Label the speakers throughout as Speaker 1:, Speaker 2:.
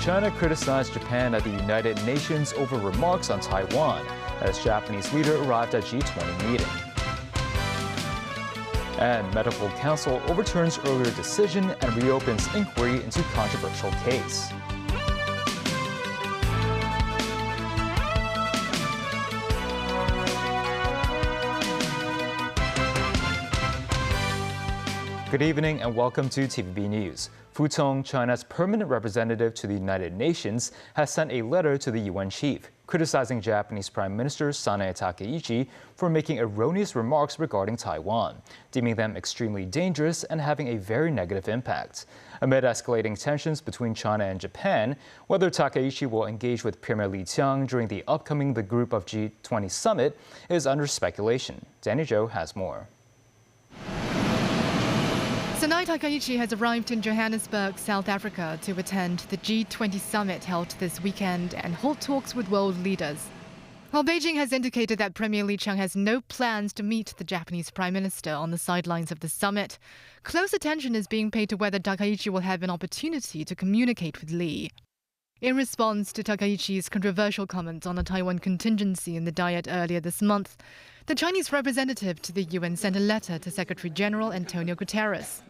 Speaker 1: China criticized Japan at the United Nations over remarks on Taiwan as Japanese leader arrived at G20 meeting. And Medical Council overturns earlier decision and reopens inquiry into controversial case. Good evening and welcome to TVB News. Fu Tong, China's permanent representative to the United Nations, has sent a letter to the UN chief, criticizing Japanese Prime Minister Sanae Takaichi for making erroneous remarks regarding Taiwan, deeming them extremely dangerous and having a very negative impact. Amid escalating tensions between China and Japan, whether Takaichi will engage with Premier Li Qiang during the upcoming Group of G20 summit is under speculation. Danny Zhou has more.
Speaker 2: Sanae Takaichi has arrived in Johannesburg, South Africa, to attend the G20 summit held this weekend and hold talks with world leaders. While Beijing has indicated that Premier Li Qiang has no plans to meet the Japanese Prime Minister on the sidelines of the summit, close attention is being paid to whether Takaichi will have an opportunity to communicate with Li. In response to Takaichi's controversial comments on the Taiwan contingency in the Diet earlier this month, the Chinese representative to the UN sent a letter to Secretary-General Antonio Guterres.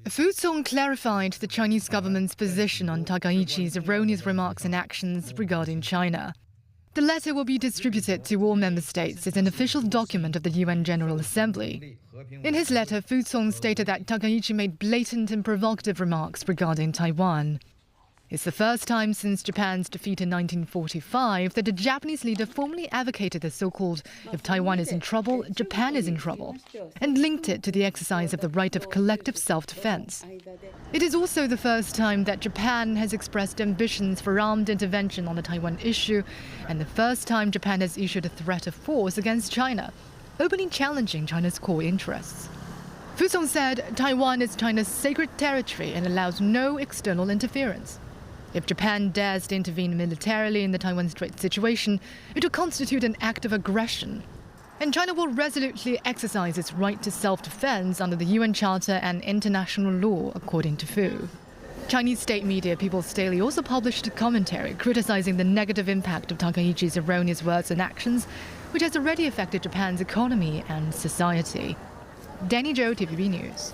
Speaker 2: Fu Tong clarified the Chinese government's position on Takaichi's erroneous remarks and actions regarding China. The letter will be distributed to all member states as an official document of the UN General Assembly. In his letter, Fu Tong stated that Takaichi made blatant and provocative remarks regarding Taiwan. It's the first time since Japan's defeat in 1945 that a Japanese leader formally advocated the so-called "if Taiwan is in trouble, Japan is in trouble," and linked it to the exercise of the right of collective self-defense. It is also the first time that Japan has expressed ambitions for armed intervention on the Taiwan issue, and the first time Japan has issued a threat of force against China, openly challenging China's core interests. Fu Tong said Taiwan is China's sacred territory and allows no external interference. If Japan dares to intervene militarily in the Taiwan Strait situation, it will constitute an act of aggression. And China will resolutely exercise its right to self-defense under the UN Charter and international law, according to Fu. Chinese state media People's Daily also published a commentary criticizing the negative impact of Takaichi's erroneous words and actions, which has already affected Japan's economy and society. Danny Zhou, TVB News.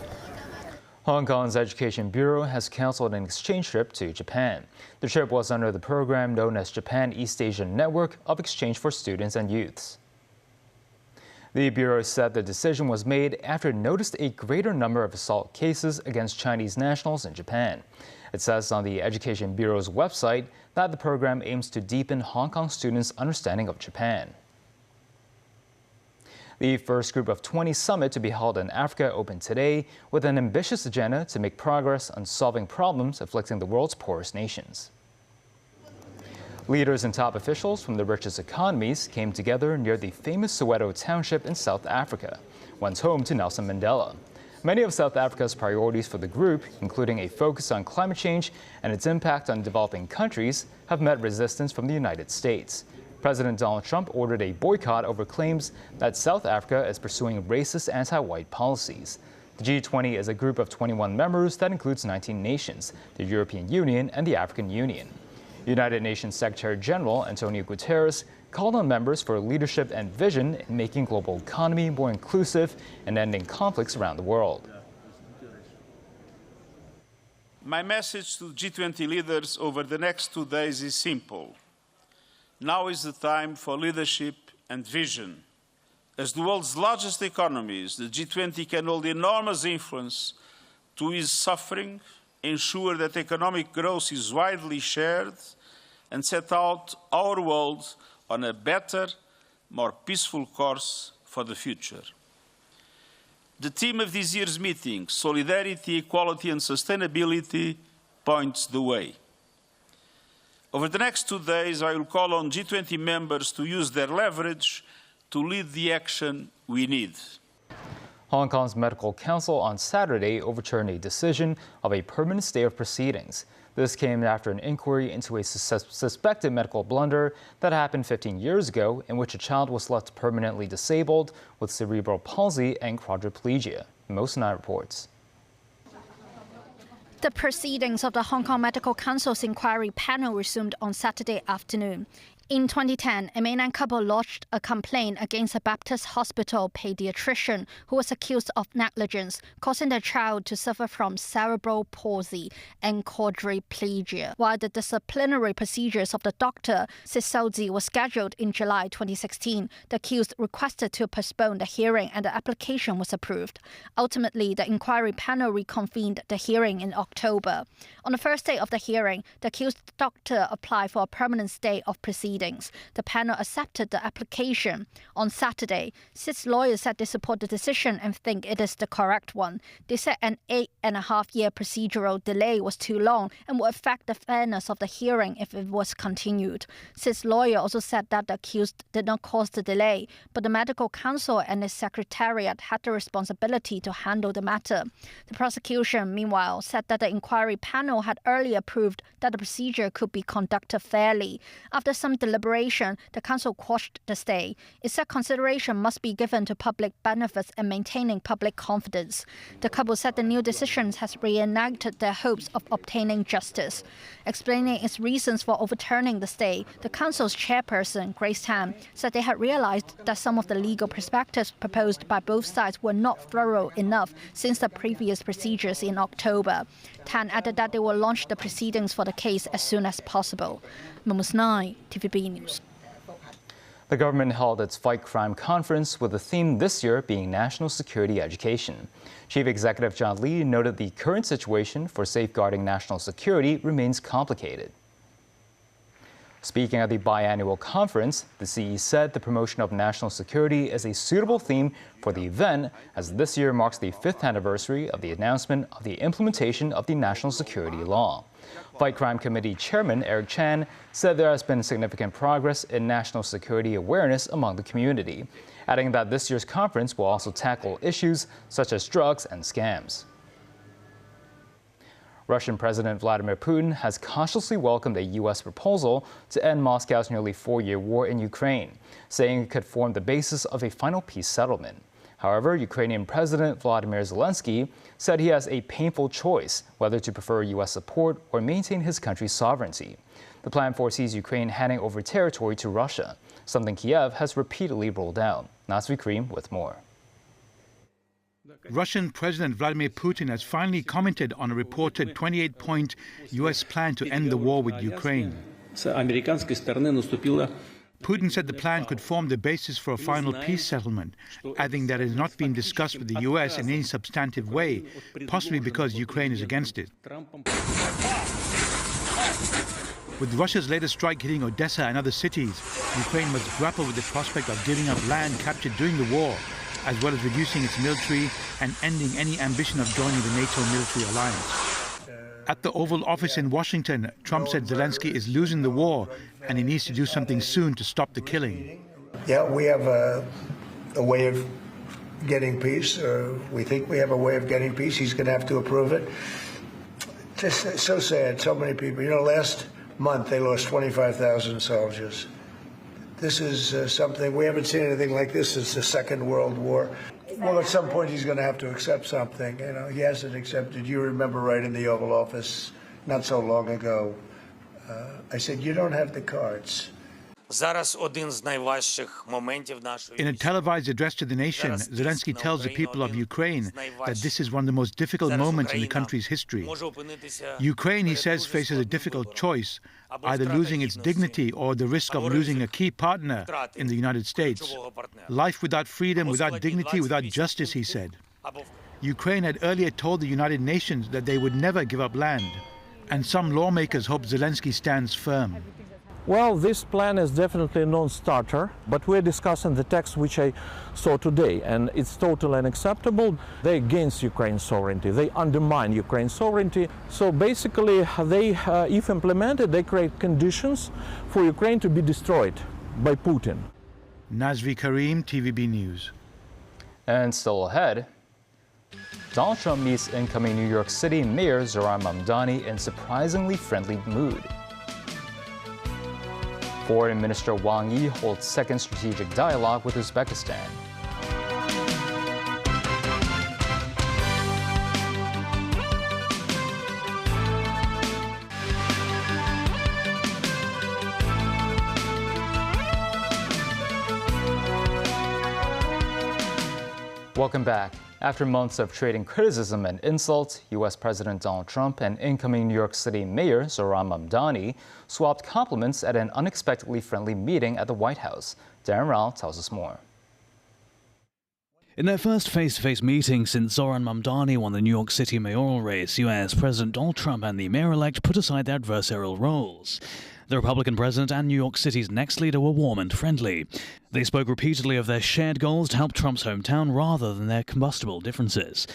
Speaker 1: Hong Kong's Education Bureau has canceled an exchange trip to Japan. The trip was under the program known as Japan East Asian Network of Exchange for Students and Youths. The Bureau said the decision was made after it noticed a greater number of assault cases against Chinese nationals in Japan. It says on the Education Bureau's website that the program aims to deepen Hong Kong students' understanding of Japan. The first Group of 20 summit to be held in Africa opened today with an ambitious agenda to make progress on solving problems afflicting the world's poorest nations. Leaders and top officials from the richest economies came together near the famous Soweto township in South Africa, once home to Nelson Mandela. Many of South Africa's priorities for the group, including a focus on climate change and its impact on developing countries, have met resistance from the United States. President Donald Trump ordered a boycott over claims that South Africa is pursuing racist anti-white policies. The G20 is a group of 21 members that includes 19 nations, the European Union and the African Union. United Nations Secretary-General Antonio Guterres called on members for leadership and vision in making global economy more inclusive and ending conflicts around the world.
Speaker 3: My message to G20 leaders over the next 2 days is simple. Now is the time for leadership and vision. As the world's largest economies, the G20 can hold enormous influence to ease suffering, ensure that economic growth is widely shared, and set out our world on a better, more peaceful course for the future. The theme of this year's meeting, Solidarity, Equality and Sustainability, points the way. Over the next 2 days, I will call on G20 members to use their leverage to lead the action we need.
Speaker 1: Hong Kong's Medical Council on Saturday overturned a decision of a permanent stay of proceedings. This came after an inquiry into a suspected medical blunder that happened 15 years ago, in which a child was left permanently disabled with cerebral palsy and quadriplegia. Mosinai reports.
Speaker 4: The proceedings of the Hong Kong Medical Council's inquiry panel resumed on Saturday afternoon. In 2010, a mainland couple lodged a complaint against a Baptist hospital pediatrician who was accused of negligence, causing their child to suffer from cerebral palsy and quadriplegia. While the disciplinary procedures of the doctor, Sisouzi, was scheduled in July 2016, the accused requested to postpone the hearing and the application was approved. Ultimately, the inquiry panel reconvened the hearing in October. On the first day of the hearing, the accused doctor applied for a permanent stay of proceedings. The panel accepted the application. On Saturday, Sid's lawyers said they support the decision and think it is the correct one. They said an 8.5-year procedural delay was too long and would affect the fairness of the hearing if it was continued. Sid's lawyer also said that the accused did not cause the delay, but the medical council and its secretariat had the responsibility to handle the matter. The prosecution, meanwhile, said that the inquiry panel had earlier approved that the procedure could be conducted fairly. After some deliberation, the council quashed the stay. It said consideration must be given to public benefits and maintaining public confidence. The couple said the new decision has reignited their hopes of obtaining justice. Explaining its reasons for overturning the stay, the council's chairperson, Grace Tan, said they had realized that some of the legal perspectives proposed by both sides were not thorough enough since the previous procedures in October. Tan added that they will launch the proceedings for the case as soon as possible. Mosinai, TVB News.
Speaker 1: The government held its Fight Crime Conference with the theme this year being National Security Education. Chief Executive John Lee noted the current situation for safeguarding national security remains complicated. Speaking at the biannual conference, the CE said the promotion of national security is a suitable theme for the event, as this year marks the 5th anniversary of the announcement of the implementation of the National Security Law. Fight Crime Committee Chairman Eric Chan said there has been significant progress in national security awareness among the community, adding that this year's conference will also tackle issues such as drugs and scams. Russian President Vladimir Putin has cautiously welcomed a U.S. proposal to end Moscow's nearly 4-year war in Ukraine, saying it could form the basis of a final peace settlement. However, Ukrainian President Volodymyr Zelensky said he has a painful choice whether to prefer U.S. support or maintain his country's sovereignty. The plan foresees Ukraine handing over territory to Russia, something Kiev has repeatedly ruled out. Nasri Karim with more.
Speaker 5: Russian President Vladimir Putin has finally commented on a reported 28-point U.S. plan to end the war with Ukraine. Putin said the plan could form the basis for a final peace settlement, adding that it has not been discussed with the U.S. in any substantive way, possibly because Ukraine is against it. With Russia's latest strike hitting Odessa and other cities, Ukraine must grapple with the prospect of giving up land captured during the war, as well as reducing its military and ending any ambition of joining the NATO military alliance. At the Oval Office in Washington, Trump said Zelensky is losing the war and he needs to do something soon to stop the killing.
Speaker 6: Yeah, we have a way of getting peace, or we think we have a way of getting peace. He's going to have to approve it. Just so sad, so many people. You know, last month they lost 25,000 soldiers. This is something, we haven't seen anything like this since the Second World War. Well, at some point he's going to have to accept something. You know, he hasn't accepted. You remember right in the Oval Office not so long ago, I said, you don't have the cards.
Speaker 5: In a televised address to the nation, Zelensky tells the people of Ukraine that this is one of the most difficult moments in the country's history. Ukraine, he says, faces a difficult choice, either losing its dignity or the risk of losing a key partner in the United States. Life without freedom, without dignity, without justice, he said. Ukraine had earlier told the United Nations that they would never give up land. And some lawmakers hope Zelensky stands firm.
Speaker 7: Well, this plan is definitely a non-starter, but we're discussing the text which I saw today, and it's totally unacceptable. They're against Ukraine's sovereignty. They undermine Ukraine's sovereignty. So basically, they, if implemented, they create conditions for Ukraine to be destroyed by Putin.
Speaker 5: Nasri Karim, TVB News.
Speaker 1: And still ahead, Donald Trump meets incoming New York City Mayor Zohran Mamdani in surprisingly friendly mood. Foreign Minister Wang Yi holds second strategic dialogue with Uzbekistan. Welcome back. After months of trading criticism and insults, U.S. President Donald Trump and incoming New York City Mayor Zohran Mamdani swapped compliments at an unexpectedly friendly meeting at the White House. Darren Rao tells us more.
Speaker 8: In their first face-to-face meeting since Zohran Mamdani won the New York City mayoral race, U.S. President Donald Trump and the mayor-elect put aside their adversarial roles. The Republican president and New York City's next leader were warm and friendly. They spoke repeatedly of their shared goals to help Trump's hometown rather than their combustible differences.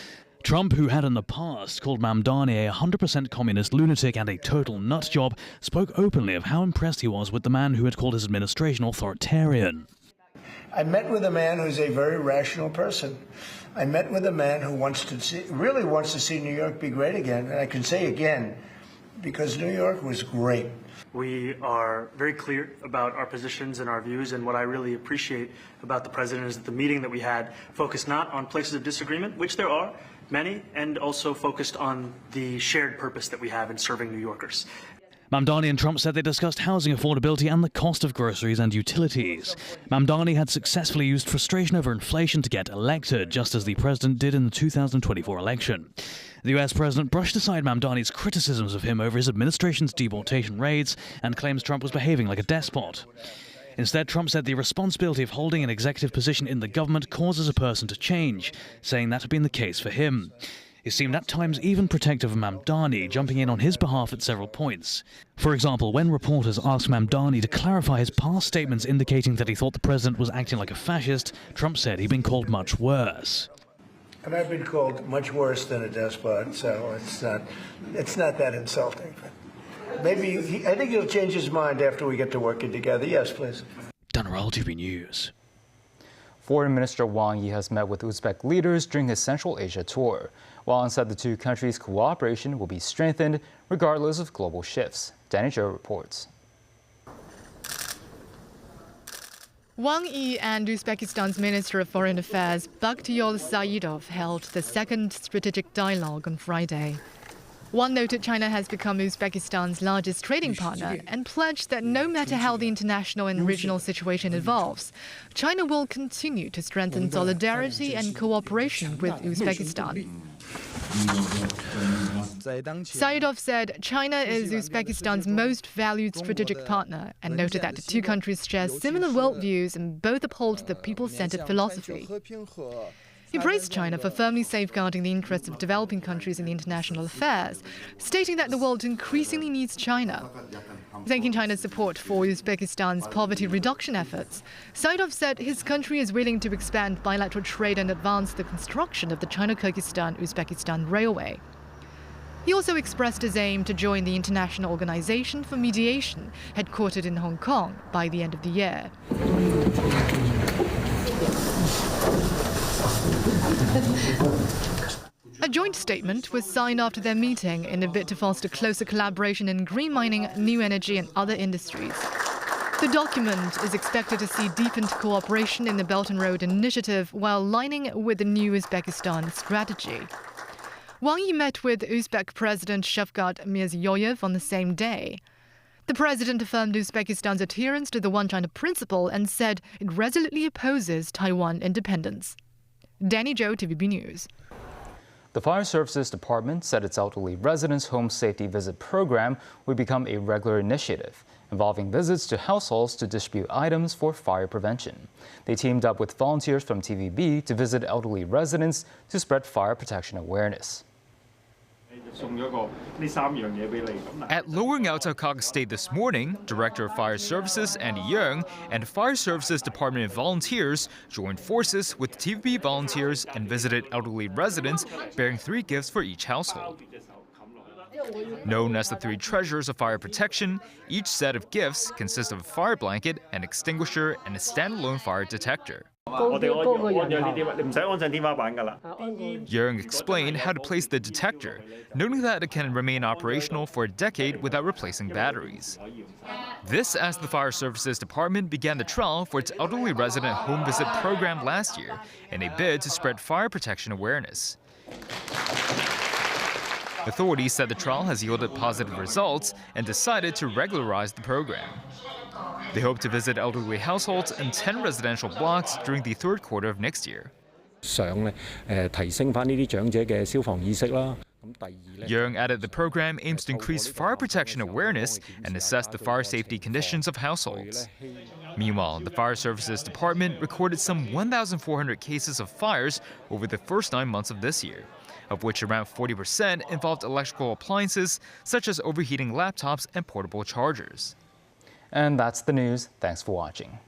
Speaker 8: Trump, who had in the past called Mamdani a 100% communist lunatic and a total nut job, spoke openly of how impressed he was with the man who had called his administration authoritarian.
Speaker 6: I met with a man who's a very rational person. I met with a man who really wants to see New York be great again. And I can say again, because New York was great.
Speaker 9: We are very clear about our positions and our views, and what I really appreciate about the president is that the meeting that we had focused not on places of disagreement, which there are many, and also focused on the shared purpose that we have in serving New Yorkers.
Speaker 8: Mamdani and Trump said they discussed housing affordability and the cost of groceries and utilities. Mamdani had successfully used frustration over inflation to get elected, just as the president did in the 2024 election. The US president brushed aside Mamdani's criticisms of him over his administration's deportation raids and claims Trump was behaving like a despot. Instead, Trump said the responsibility of holding an executive position in the government causes a person to change, saying that had been the case for him. He seemed at times even protective of Mamdani, jumping in on his behalf at several points. For example, when reporters asked Mamdani to clarify his past statements indicating that he thought the president was acting like a fascist, Trump said he'd been called much worse.
Speaker 6: And I've been called much worse than a despot, so it's not that insulting. Maybe I think he'll change his mind after we get to working together. Yes, please.
Speaker 8: Darren, TV News.
Speaker 1: Foreign Minister Wang Yi has met with Uzbek leaders during his Central Asia tour. Wang said the two countries' cooperation will be strengthened regardless of global shifts. Danny Zhou reports.
Speaker 2: Wang Yi and Uzbekistan's Minister of Foreign Affairs, Bakhtiyar Saidov, held the second strategic dialogue on Friday. Wang noted China has become Uzbekistan's largest trading partner and pledged that no matter how the international and regional situation evolves, China will continue to strengthen solidarity and cooperation with Uzbekistan. Saidov said China is Uzbekistan's most valued strategic partner and noted that the two countries share similar worldviews and both uphold the people-centered philosophy. He praised China for firmly safeguarding the interests of developing countries in international affairs, stating that the world increasingly needs China. Thanking China's support for Uzbekistan's poverty reduction efforts, Saidov said his country is willing to expand bilateral trade and advance the construction of the China-Kyrgyzstan-Uzbekistan Railway. He also expressed his aim to join the International Organization for Mediation, headquartered in Hong Kong, by the end of the year. A joint statement was signed after their meeting in a bid to foster closer collaboration in green mining, new energy and other industries. The document is expected to see deepened cooperation in the Belt and Road Initiative while aligning with the new Uzbekistan strategy. Wang Yi met with Uzbek President Shavkat Mirziyoyev on the same day. The president affirmed Uzbekistan's adherence to the One China principle and said it resolutely opposes Taiwan independence. Danny Zhou, TVB News.
Speaker 1: The Fire Services Department said its elderly residents' home safety visit program would become a regular initiative, involving visits to households to distribute items for fire prevention. They teamed up with volunteers from TVB to visit elderly residents to spread fire protection awareness.
Speaker 10: At Lower Ngaotaukak State this morning, Director of Fire Services Andy Young and Fire Services Department volunteers joined forces with TVB volunteers and visited elderly residents bearing 3 gifts for each household. Known as the 3 treasures of fire protection, each set of gifts consists of a fire blanket, an extinguisher, and a standalone fire detector. Yeung explained how to place the detector, noting that it can remain operational for a decade without replacing batteries. This as the Fire Services Department began the trial for its elderly resident home visit program last year in a bid to spread fire protection awareness. Authorities said the trial has yielded positive results and decided to regularize the program. They hope to visit elderly households in 10 residential blocks during the third quarter of next year. Yeung added the program aims to increase fire protection awareness and assess the fire safety conditions of households. Meanwhile, the Fire Services Department recorded some 1,400 cases of fires over the first 9 months of this year, of which around 40% involved electrical appliances such as overheating laptops and portable chargers.
Speaker 1: And that's the news. Thanks for watching.